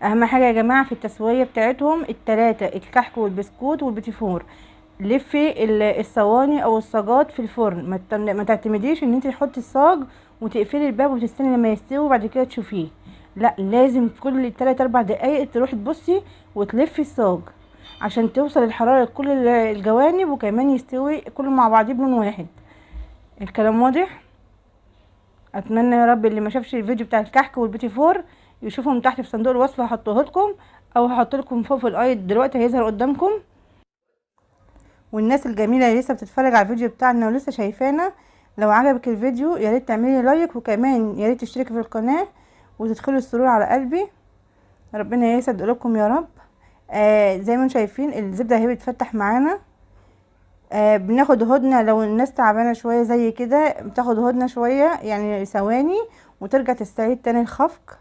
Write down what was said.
اهم حاجه يا جماعه في التسويه بتاعتهم التلاتة: الكحك والبسكوت والبيتي فور. لفي الصواني او الصاجات في الفرن، ما تعتمديش ان انت تحطي الصاج وتقفلي الباب وتستني لما يستوي وبعد كده تشوفيه. لا، لازم كل 3 4 دقايق تروحي تبصي وتلفي الصاج عشان توصل الحراره لكل الجوانب، وكمان يستوي كله مع بعضيه بلون واحد. الكلام واضح؟ اتمنى يا رب اللي ما شافش الفيديو بتاع الكحك والبيتي 4 يشوفهم تحت في صندوق الوصف، هحطه لكم او هحط لكم فوق في الايد دلوقتي هيظهر قدامكم. والناس الجميله اللي لسه بتتفرج على الفيديو بتاعنا ولسه شايفانا، لو عجبك الفيديو يا ريت تعملي لايك، وكمان يا ريت تشتركي في القناه وتدخلي السرور على قلبي. ربنا يسعد قلوبكم يا رب. زي ما انتم شايفين الزبده اهي بتفتح معانا. بناخد هدنه لو الناس تعبانه شويه زي كده، بتاخد هدنه شويه يعني ثواني وترجع تستعيد تاني الخفق.